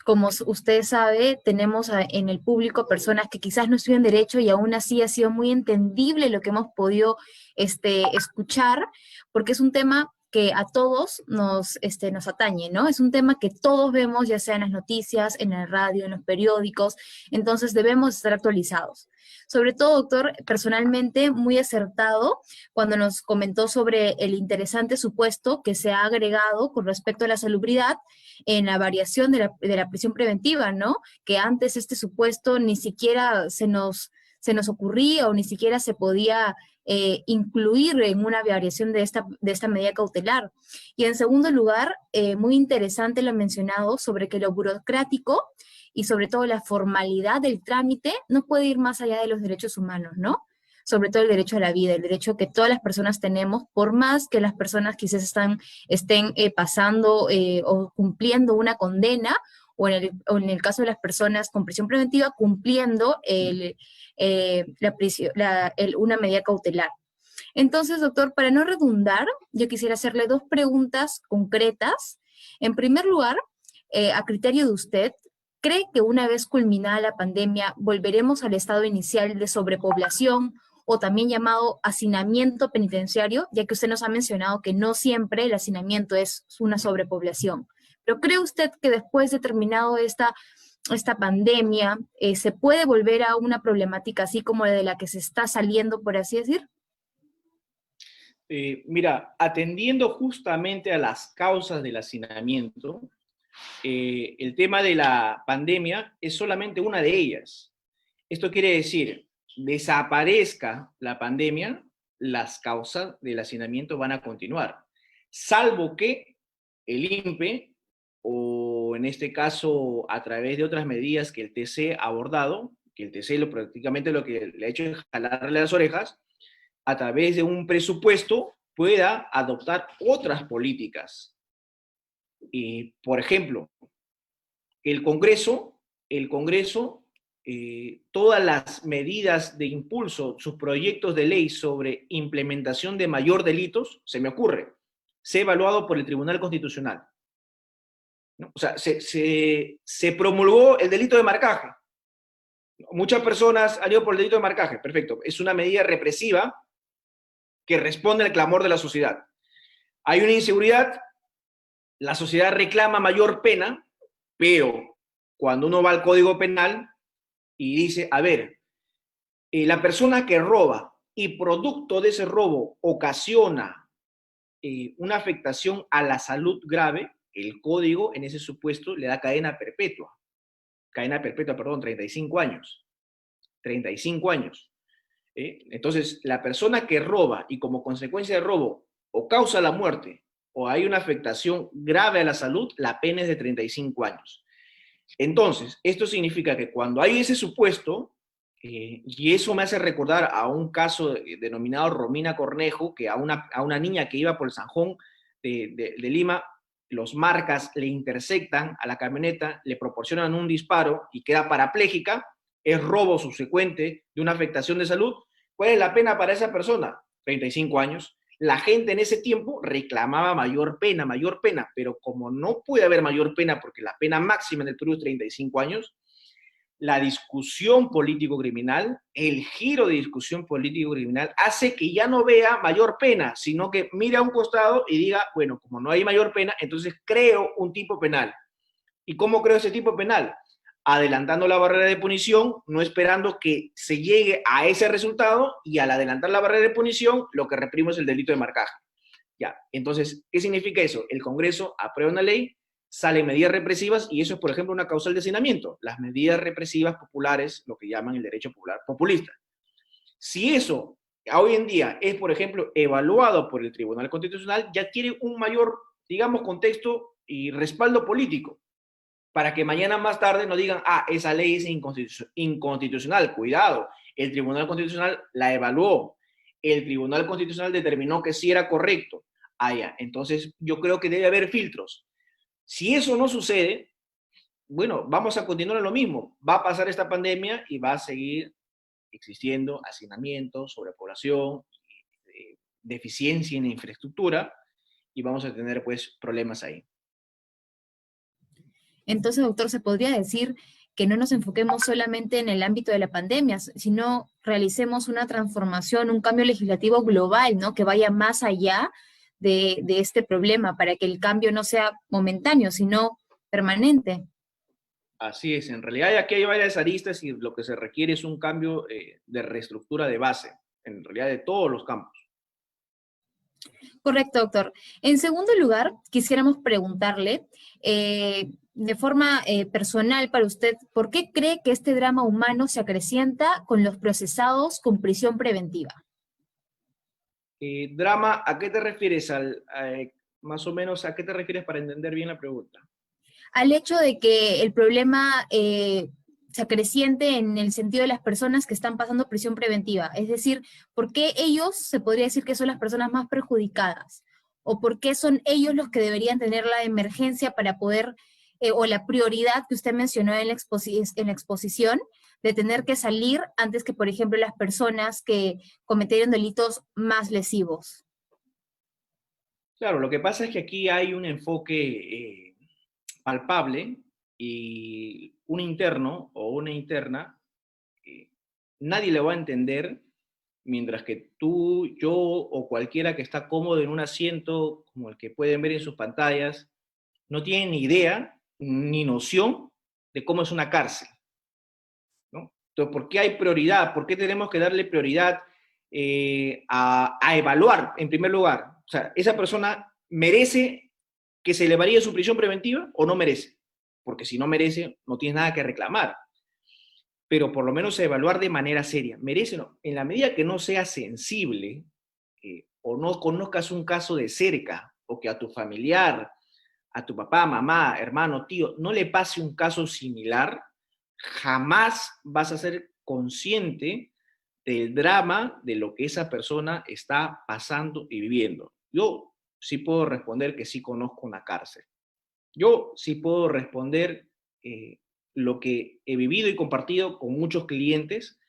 Como usted sabe, tenemos en el público personas que quizás no estudian derecho y aún así ha sido muy entendible lo que hemos podido escuchar, porque es un tema que a todos nos atañe, ¿no? Es un tema que todos vemos, ya sea en las noticias, en el radio, en los periódicos, entonces debemos estar actualizados. Sobre todo, doctor, personalmente muy acertado cuando nos comentó sobre el interesante supuesto que se ha agregado con respecto a la salubridad en la variación de la prisión preventiva, ¿no? Que antes este supuesto ni siquiera se nos ocurría o ni siquiera se podía incluir en una variación de esta medida cautelar. Y en segundo lugar, muy interesante lo mencionado sobre que lo burocrático y sobre todo la formalidad del trámite no puede ir más allá de los derechos humanos, ¿no? Sobre todo el derecho a la vida, el derecho que todas las personas tenemos, por más que las personas quizás estén pasando o cumpliendo una condena, o en el caso de las personas con prisión preventiva, cumpliendo una medida cautelar. Entonces, doctor, para no redundar, yo quisiera hacerle 2 preguntas concretas. En primer lugar, a criterio de usted, ¿cree que una vez culminada la pandemia volveremos al estado inicial de sobrepoblación o también llamado hacinamiento penitenciario, ya que usted nos ha mencionado que no siempre el hacinamiento es una sobrepoblación? Pero ¿cree usted que después de terminado esta pandemia se puede volver a una problemática así como la de la que se está saliendo, por así decir? Mira, atendiendo justamente a las causas del hacinamiento, el tema de la pandemia es solamente una de ellas. Esto quiere decir desaparezca la pandemia, las causas del hacinamiento van a continuar, salvo que el INPE, o en este caso a través de otras medidas que el TC ha abordado, que el TC prácticamente lo que le ha hecho es jalarle las orejas, a través de un presupuesto pueda adoptar otras políticas. Por ejemplo, el Congreso, todas las medidas de impulso, sus proyectos de ley sobre implementación de mayor delitos, se me ocurre, sea evaluado por el Tribunal Constitucional, ¿no? O sea, se promulgó el delito de marcaje. Muchas personas han ido por el delito de marcaje, perfecto. Es una medida represiva que responde al clamor de la sociedad. Hay una inseguridad, la sociedad reclama mayor pena, pero cuando uno va al Código Penal y dice, a ver, la persona que roba y producto de ese robo ocasiona una afectación a la salud grave, el Código en ese supuesto le da cadena perpetua, perdón, 35 años. 35 años. Entonces, la persona que roba y como consecuencia de robo o causa la muerte o hay una afectación grave a la salud, la pena es de 35 años. Entonces, esto significa que cuando hay ese supuesto, y eso me hace recordar a un caso denominado Romina Cornejo, que a una niña que iba por el Zanjón de Lima, los marcas le intersectan a la camioneta, le proporcionan un disparo y queda parapléjica, es robo subsecuente de una afectación de salud. ¿Cuál es la pena para esa persona? 35 años. La gente en ese tiempo reclamaba mayor pena, pero como no puede haber mayor pena porque la pena máxima en el Perú es 35 años, la discusión político-criminal, el giro de discusión político-criminal hace que ya no vea mayor pena, sino que mire a un costado y diga, bueno, como no hay mayor pena, entonces creo un tipo penal. ¿Y cómo creo ese tipo penal? Adelantando la barrera de punición, no esperando que se llegue a ese resultado, y al adelantar la barrera de punición, lo que reprimo es el delito de marcaje. Ya, entonces, ¿qué significa eso? El Congreso aprueba una ley, salen medidas represivas, y eso es, por ejemplo, una causal de hacinamiento. Las medidas represivas populares, lo que llaman el derecho popular populista. Si eso hoy en día es, por ejemplo, evaluado por el Tribunal Constitucional, ya tiene un mayor, digamos, contexto y respaldo político, para que mañana más tarde no digan, esa ley es inconstitucional. Cuidado, el Tribunal Constitucional la evaluó, el Tribunal Constitucional determinó que sí era correcto. Ya. Entonces yo creo que debe haber filtros. Si eso no sucede, bueno, vamos a continuar en lo mismo. Va a pasar esta pandemia y va a seguir existiendo hacinamiento, sobrepoblación, deficiencia en infraestructura, y vamos a tener pues problemas ahí. Entonces, doctor, se podría decir que no nos enfoquemos solamente en el ámbito de la pandemia, sino realicemos una transformación, un cambio legislativo global, ¿no? Que vaya más allá de este problema, para que el cambio no sea momentáneo, sino permanente. Así es, en realidad aquí hay varias aristas y lo que se requiere es un cambio de reestructura de base, en realidad de todos los campos. Correcto, doctor. En segundo lugar, quisiéramos preguntarle, de forma personal para usted, ¿por qué cree que este drama humano se acrecienta con los procesados con prisión preventiva? Drama, ¿a qué te refieres? Más o menos, ¿a qué te refieres para entender bien la pregunta? Al hecho de que el problema se acreciente en el sentido de las personas que están pasando prisión preventiva. Es decir, ¿por qué ellos se podría decir que son las personas más perjudicadas? ¿O por qué son ellos los que deberían tener la emergencia para poder, o la prioridad que usted mencionó en la exposición, de tener que salir antes que, por ejemplo, las personas que cometieron delitos más lesivos? Claro, lo que pasa es que aquí hay un enfoque palpable, y un interno o una interna, nadie le va a entender, mientras que tú, yo o cualquiera que está cómodo en un asiento como el que pueden ver en sus pantallas, no tiene ni idea ni noción de cómo es una cárcel, ¿no? Entonces, ¿por qué hay prioridad? ¿Por qué tenemos que darle prioridad a evaluar, en primer lugar? O sea, ¿esa persona merece que se le varíe su prisión preventiva o no merece? Porque si no merece, no tienes nada que reclamar. pero por lo menos evaluar de manera seria. Merece, no, en la medida que no seas sensible, o no conozcas un caso de cerca, o que a tu familiar, a tu papá, mamá, hermano, tío, no le pase un caso similar, jamás vas a ser consciente del drama de lo que esa persona está pasando y viviendo. Yo sí puedo responder que sí conozco una cárcel. Yo sí puedo responder lo que he vivido y compartido con muchos clientes,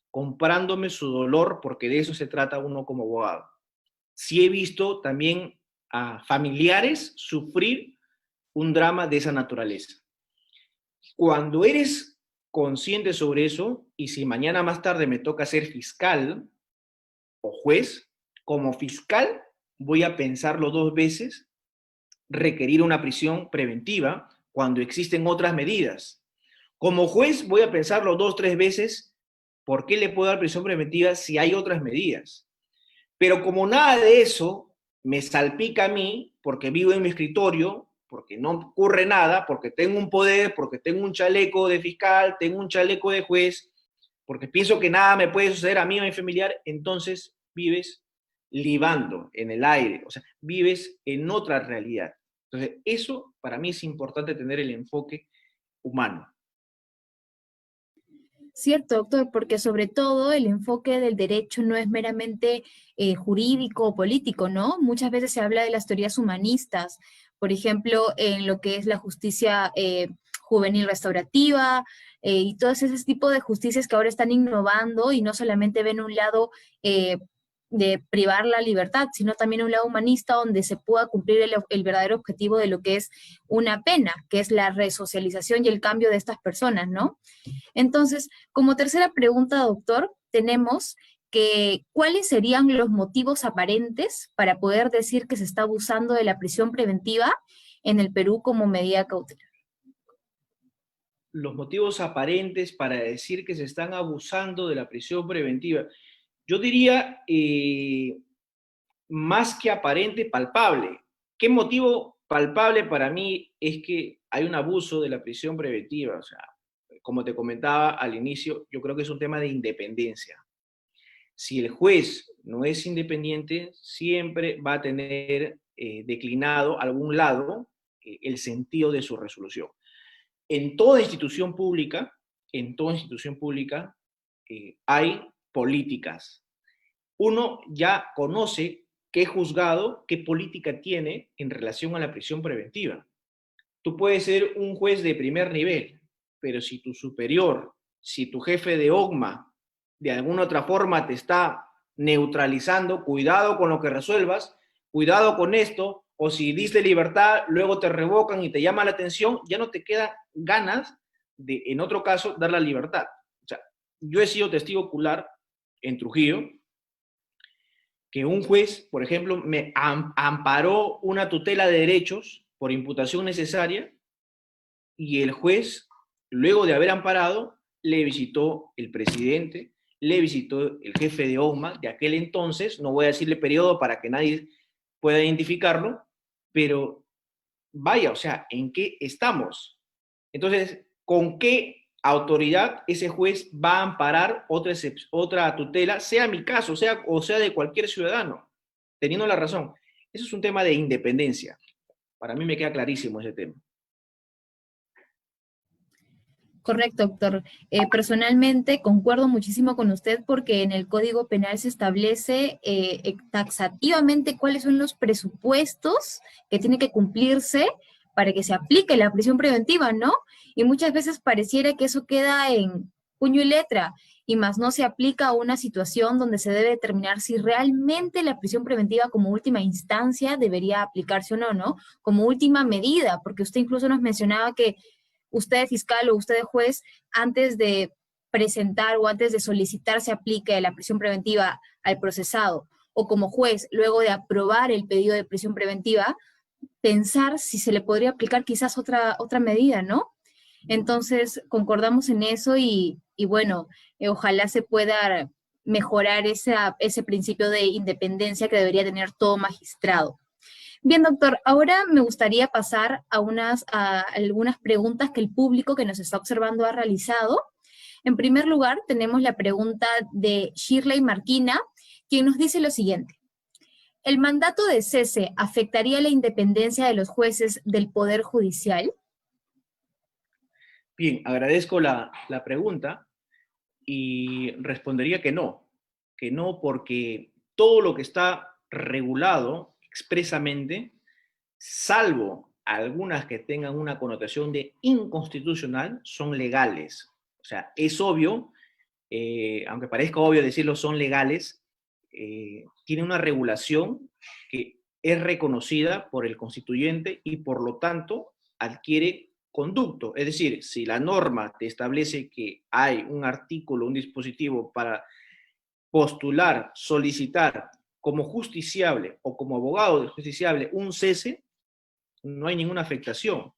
comprándome su dolor, porque de eso se trata uno como abogado. Sí he visto también a familiares sufrir un drama de esa naturaleza. Cuando eres consciente sobre eso, y si mañana más tarde me toca ser fiscal o juez, como fiscal voy a pensarlo dos veces, requerir una prisión preventiva cuando existen otras medidas. Como juez voy a pensarlo dos, tres veces, ¿por qué le puedo dar prisión preventiva si hay otras medidas? Pero como nada de eso me salpica a mí, porque vivo en mi escritorio, porque no ocurre nada, porque tengo un poder, porque tengo un chaleco de fiscal, tengo un chaleco de juez, porque pienso que nada me puede suceder a mí o a mi familiar, entonces vives libando en el aire, o sea, vives en otra realidad. Entonces, eso para mí es importante tener el enfoque humano. Cierto, doctor, porque sobre todo el enfoque del derecho no es meramente jurídico o político, ¿no? Muchas veces se habla de las teorías humanistas, por ejemplo, en lo que es la justicia juvenil restaurativa y todos ese tipo de justicias que ahora están innovando y no solamente ven un lado de privar la libertad, sino también un lado humanista donde se pueda cumplir el verdadero objetivo de lo que es una pena, que es la resocialización y el cambio de estas personas, ¿no? Entonces, como tercera pregunta, doctor, tenemos que ¿cuáles serían los motivos aparentes para poder decir que se está abusando de la prisión preventiva en el Perú como medida cautelar? Los motivos aparentes para decir que se están abusando de la prisión preventiva. Yo diría, más que aparente, palpable. ¿Qué motivo palpable para mí es que hay un abuso de la prisión preventiva? O sea, como te comentaba al inicio, yo creo que es un tema de independencia. Si el juez no es independiente, siempre va a tener declinado a algún lado el sentido de su resolución. En toda institución pública, en toda institución pública hay políticas. Uno ya conoce qué juzgado, qué política tiene en relación a la prisión preventiva. Tú puedes ser un juez de primer nivel, pero si tu superior, si tu jefe de OGMA, de alguna otra forma te está neutralizando, cuidado con lo que resuelvas, cuidado con esto, o si diste libertad, luego te revocan y te llama la atención, ya no te quedan ganas de, en otro caso, dar la libertad. O sea, yo he sido testigo ocular en Trujillo, que un juez, por ejemplo, me amparó una tutela de derechos por imputación necesaria y el juez, luego de haber amparado, le visitó el presidente, le visitó el jefe de OGMA de aquel entonces, no voy a decirle periodo para que nadie pueda identificarlo, pero vaya, o sea, ¿en qué estamos? Entonces, ¿con qué autoridad ese juez va a amparar otra tutela, sea mi caso, o sea de cualquier ciudadano, teniendo la razón? Eso es un tema de independencia. Para mí me queda clarísimo ese tema. Correcto, doctor. Personalmente concuerdo muchísimo con usted porque en el Código Penal se establece taxativamente cuáles son los presupuestos que tienen que cumplirse para que se aplique la prisión preventiva, ¿no? Y muchas veces pareciera que eso queda en puño y letra y más no se aplica a una situación donde se debe determinar si realmente la prisión preventiva como última instancia debería aplicarse o no, ¿no? Como última medida, porque usted incluso nos mencionaba que usted fiscal o usted juez, antes de presentar o antes de solicitar se aplique la prisión preventiva al procesado, o como juez, luego de aprobar el pedido de prisión preventiva, pensar si se le podría aplicar quizás otra medida, ¿no? Entonces, concordamos en eso y bueno, ojalá se pueda mejorar ese principio de independencia que debería tener todo magistrado. Bien, doctor, ahora me gustaría pasar a algunas preguntas que el público que nos está observando ha realizado. En primer lugar, tenemos la pregunta de Shirley Marquina, quien nos dice lo siguiente. ¿El mandato de cese afectaría la independencia de los jueces del Poder Judicial? Bien, agradezco la pregunta y respondería que no porque todo lo que está regulado expresamente, salvo algunas que tengan una connotación de inconstitucional, son legales. O sea, es obvio, aunque parezca obvio decirlo, son legales, tiene una regulación que es reconocida por el constituyente y por lo tanto adquiere conducto. Es decir, si la norma te establece que hay un artículo, un dispositivo para postular, solicitar como justiciable o como abogado del justiciable un cese, no hay ninguna afectación.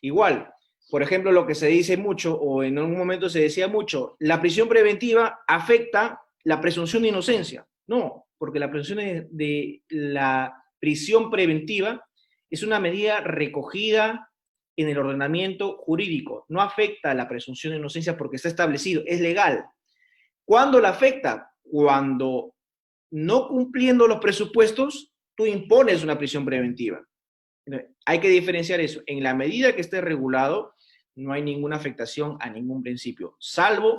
Igual, por ejemplo, lo que se dice mucho, o en algún momento se decía mucho, la prisión preventiva afecta la presunción de inocencia. No, porque la presunción de la prisión preventiva es una medida recogida en el ordenamiento jurídico. No afecta a la presunción de inocencia porque está establecido, es legal. ¿Cuándo la afecta? Cuando no cumpliendo los presupuestos, tú impones una prisión preventiva. Hay que diferenciar eso. En la medida que esté regulado, no hay ninguna afectación a ningún principio, salvo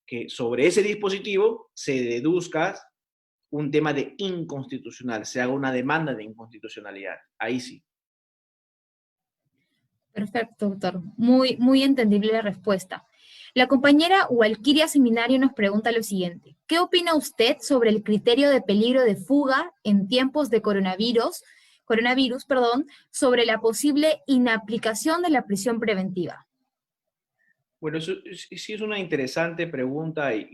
que sobre ese dispositivo se deduzca un tema de inconstitucional, se haga una demanda de inconstitucionalidad. Ahí sí. Perfecto, doctor. Muy entendible la respuesta. La compañera Walkiria Seminario nos pregunta lo siguiente. ¿Qué opina usted sobre el criterio de peligro de fuga en tiempos de coronavirus, sobre la posible inaplicación de la prisión preventiva? Bueno, eso sí es una interesante pregunta y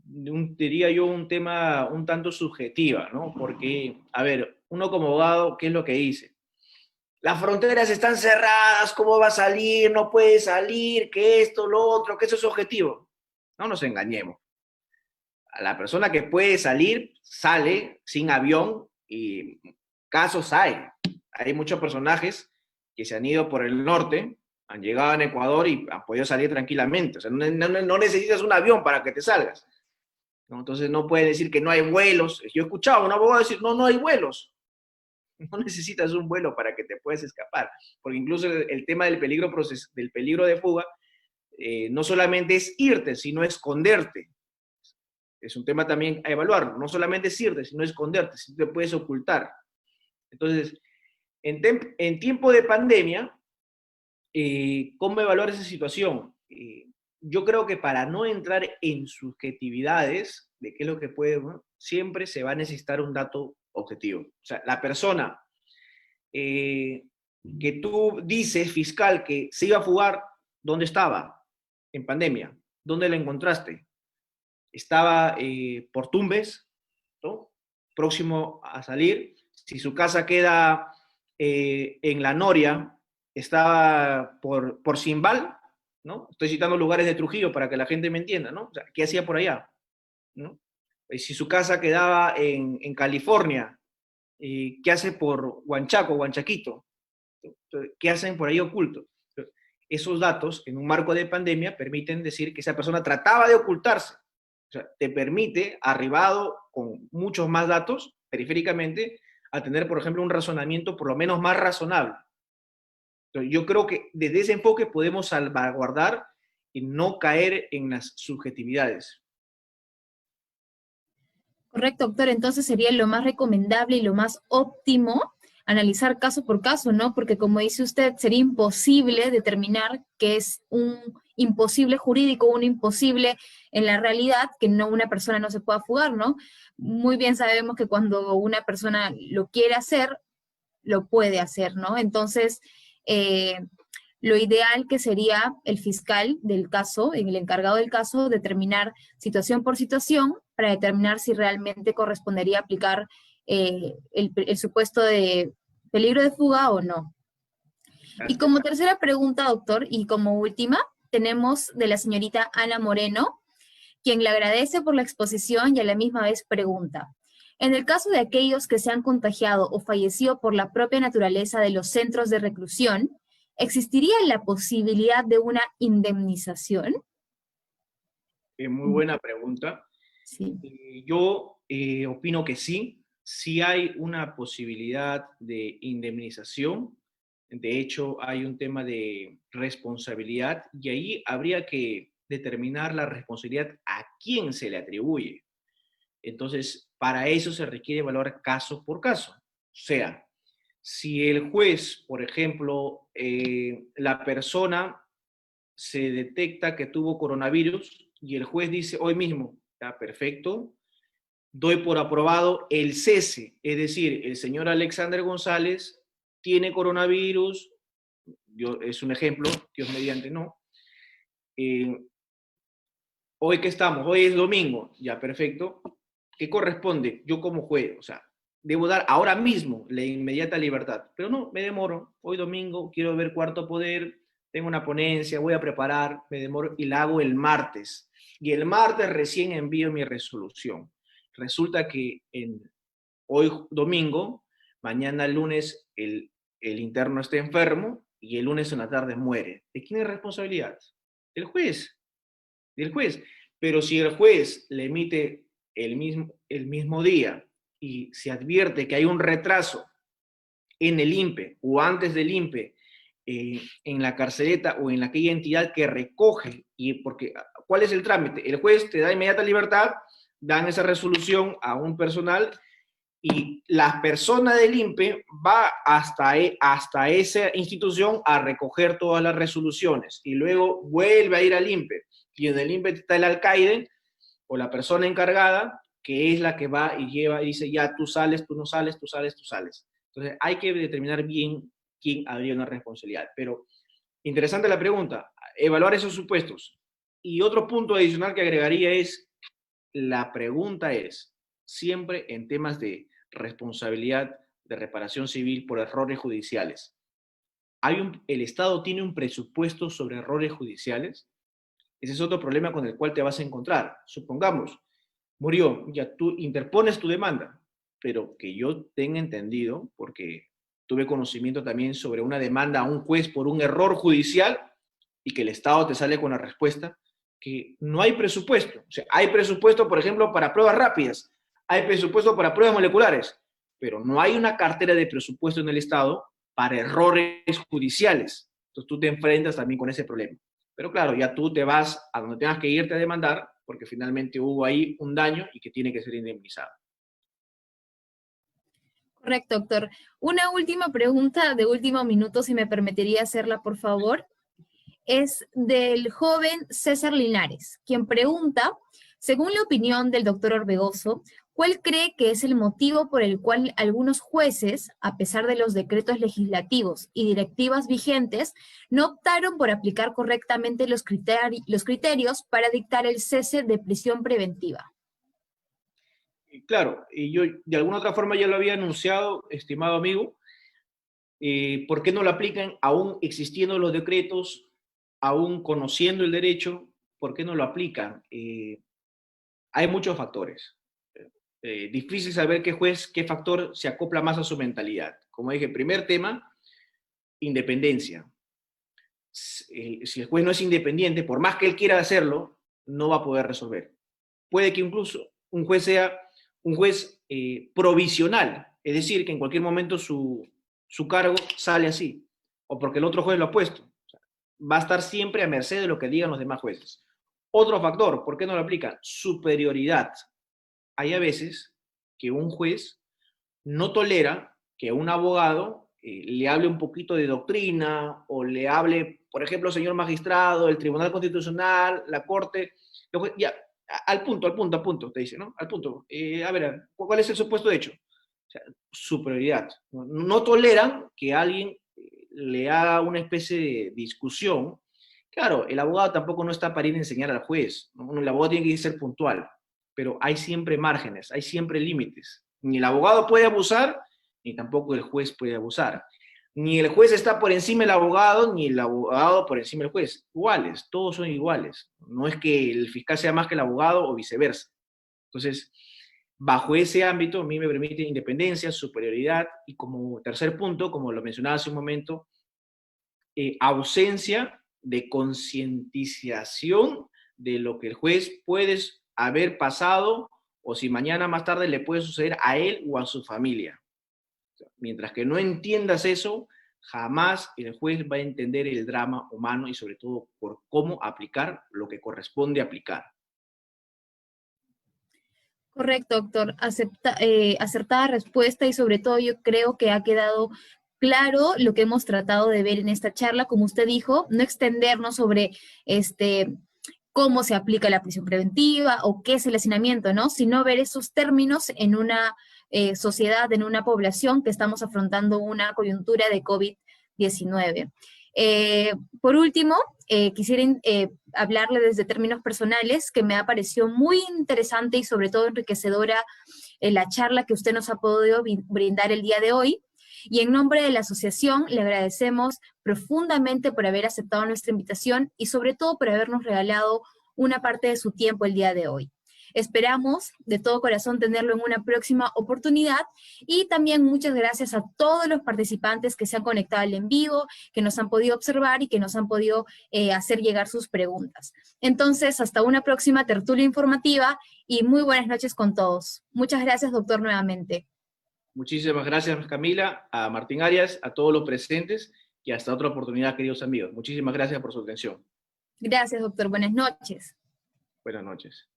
diría yo, un tema un tanto subjetiva, ¿no? Porque, a ver, uno como abogado, ¿qué es lo que dice? Las fronteras están cerradas, ¿cómo va a salir? No puede salir, que esto, lo otro, que eso es objetivo. No nos engañemos. A la persona que puede salir, sale sin avión y casos hay. Hay muchos personajes que se han ido por el norte, han llegado en Ecuador y han podido salir tranquilamente. O sea, no necesitas un avión para que te salgas, ¿no? Entonces no puede decir que no hay vuelos. Yo he escuchado a un abogado decir, no hay vuelos. No necesitas un vuelo para que te puedas escapar, porque incluso el tema del peligro de fuga no solamente es irte, sino esconderte. Es un tema también a evaluar, no solamente es irte, sino esconderte, si te puedes ocultar. Entonces, en tiempo de pandemia, ¿cómo evaluar esa situación? Yo creo que para no entrar en subjetividades de qué es lo que puede, ¿no? Siempre se va a necesitar un dato objetivo. O sea, la persona que tú dices, fiscal, que se iba a fugar, ¿dónde estaba? En pandemia. ¿Dónde la encontraste? Estaba por Tumbes, ¿no? Próximo a salir. Si su casa queda en La Noria, estaba por Simbal, ¿no? Estoy citando lugares de Trujillo para que la gente me entienda, ¿no? O sea, ¿qué hacía por allá? ¿No? Si su casa quedaba en California, ¿qué hace por Huanchaco, Huanchaquito? ¿Qué hacen por ahí ocultos? Esos datos, en un marco de pandemia, permiten decir que esa persona trataba de ocultarse. O sea, te permite, arribado con muchos más datos, periféricamente, a tener, por ejemplo, un razonamiento por lo menos más razonable. Entonces, yo creo que desde ese enfoque podemos salvaguardar y no caer en las subjetividades. Correcto, doctor. Entonces sería lo más recomendable y lo más óptimo analizar caso por caso, ¿no? Porque como dice usted, sería imposible determinar que es un imposible jurídico, un imposible en la realidad, que no una persona no se pueda fugar, ¿no? Muy bien sabemos que cuando una persona lo quiere hacer, lo puede hacer, ¿no? Entonces, lo ideal que sería el fiscal del caso, el encargado del caso, determinar situación por situación para determinar si realmente correspondería aplicar el supuesto de peligro de fuga o no. Y como tercera pregunta, doctor, y como última, tenemos de la señorita Ana Moreno, quien le agradece por la exposición y a la misma vez pregunta. En el caso de aquellos que se han contagiado o fallecido por la propia naturaleza de los centros de reclusión, ¿existiría la posibilidad de una indemnización? Muy buena pregunta. Sí. Yo opino que sí, sí hay una posibilidad de indemnización. De hecho, hay un tema de responsabilidad y ahí habría que determinar la responsabilidad a quién se le atribuye. Entonces, para eso se requiere evaluar caso por caso. O sea, si el juez, por ejemplo, la persona se detecta que tuvo coronavirus y el juez dice hoy mismo, está perfecto, doy por aprobado el cese, es decir, el señor Alexander González tiene coronavirus, es un ejemplo, Dios mediante no. Eh, Hoy que estamos, hoy es domingo, ya perfecto. ¿Qué corresponde? Yo como juez, o sea, debo dar ahora mismo la inmediata libertad, pero no, me demoro. Hoy domingo quiero ver Cuarto Poder, tengo una ponencia, voy a preparar, me demoro y la hago el martes. Y el martes recién envío mi resolución. Resulta que hoy domingo, mañana lunes el interno está enfermo y el lunes en la tarde muere. ¿De quién es responsabilidad? Del juez, del juez. Pero si el juez le emite el mismo día y se advierte que hay un retraso en el INPE o antes del INPE, en la carceleta o en aquella entidad que recoge, y porque, ¿cuál es el trámite? El juez te da inmediata libertad, dan esa resolución a un personal y la persona del INPE va hasta esa institución a recoger todas las resoluciones y luego vuelve a ir al INPE y en el INPE está el alcaide o la persona encargada que es la que va y lleva y dice ya tú sales, tú no sales, tú sales, tú sales. Entonces hay que determinar bien quién habría una responsabilidad. Pero interesante la pregunta, evaluar esos supuestos. Y otro punto adicional que agregaría es, la pregunta es, siempre en temas de responsabilidad de reparación civil por errores judiciales, ¿el Estado tiene un presupuesto sobre errores judiciales? Ese es otro problema con el cual te vas a encontrar. Supongamos, murió, ya tú interpones tu demanda, pero que yo tenga entendido, porque tuve conocimiento también sobre una demanda a un juez por un error judicial y que el Estado te sale con la respuesta que no hay presupuesto. O sea, hay presupuesto, por ejemplo, para pruebas rápidas, hay presupuesto para pruebas moleculares, pero no hay una cartera de presupuesto en el Estado para errores judiciales. Entonces tú te enfrentas también con ese problema. Pero claro, ya tú te vas a donde tengas que irte a demandar, porque finalmente hubo ahí un daño y que tiene que ser indemnizado. Correcto, doctor. Una última pregunta de último minuto, si me permitiría hacerla, por favor. Es del joven César Linares, quien pregunta, según la opinión del doctor Orbegoso, ¿cuál cree que es el motivo por el cual algunos jueces, a pesar de los decretos legislativos y directivas vigentes, no optaron por aplicar correctamente los criterios para dictar el cese de prisión preventiva? Y claro, y yo de alguna otra forma ya lo había anunciado, estimado amigo, ¿por qué no lo aplican aún existiendo los decretos, aún conociendo el derecho? ¿Por qué no lo aplican? Hay muchos factores. Difícil saber qué juez, qué factor se acopla más a su mentalidad. Como dije, primer tema, independencia. Si el juez no es independiente, por más que él quiera hacerlo, no va a poder resolver. Puede que incluso un juez sea un juez provisional, es decir, que en cualquier momento su cargo sale así, o porque el otro juez lo ha puesto. O sea, va a estar siempre a merced de lo que digan los demás jueces. Otro factor, ¿por qué no lo aplican? Superioridad. Hay a veces que un juez no tolera que un abogado le hable un poquito de doctrina o le hable, por ejemplo, señor magistrado, el Tribunal Constitucional, la Corte, ya, al punto, te dice, ¿no? Al punto. A ver, ¿cuál es el supuesto de hecho? O sea, superioridad. No toleran que alguien le haga una especie de discusión. Claro, el abogado tampoco no está para ir a enseñar al juez, ¿no? El abogado tiene que ser puntual, pero hay siempre márgenes, hay siempre límites. Ni el abogado puede abusar, ni tampoco el juez puede abusar. Ni el juez está por encima del abogado, ni el abogado por encima del juez. Iguales, todos son iguales. No es que el fiscal sea más que el abogado o viceversa. Entonces, bajo ese ámbito, a mí me permite independencia, superioridad y como tercer punto, como lo mencionaba hace un momento, ausencia de concientización de lo que el juez puede haber pasado o si mañana más tarde le puede suceder a él o a su familia. Mientras que no entiendas eso, jamás el juez va a entender el drama humano y sobre todo por cómo aplicar lo que corresponde aplicar. Correcto, doctor. Acertada respuesta y sobre todo yo creo que ha quedado claro lo que hemos tratado de ver en esta charla, como usted dijo, no extendernos sobre cómo se aplica la prisión preventiva o qué es el hacinamiento, ¿no? Sino ver esos términos en una sociedad, en una población que estamos afrontando una coyuntura de COVID-19. Por último, quisiera hablarle desde términos personales, que me ha parecido muy interesante y sobre todo enriquecedora la charla que usted nos ha podido brindar el día de hoy. Y en nombre de la asociación le agradecemos profundamente por haber aceptado nuestra invitación y sobre todo por habernos regalado una parte de su tiempo el día de hoy. Esperamos de todo corazón tenerlo en una próxima oportunidad y también muchas gracias a todos los participantes que se han conectado al en vivo, que nos han podido observar y que nos han podido hacer llegar sus preguntas. Entonces, hasta una próxima tertulia informativa y muy buenas noches con todos. Muchas gracias, doctor, nuevamente. Muchísimas gracias, Camila, a Martín Arias, a todos los presentes y hasta otra oportunidad, queridos amigos. Muchísimas gracias por su atención. Gracias, doctor. Buenas noches. Buenas noches.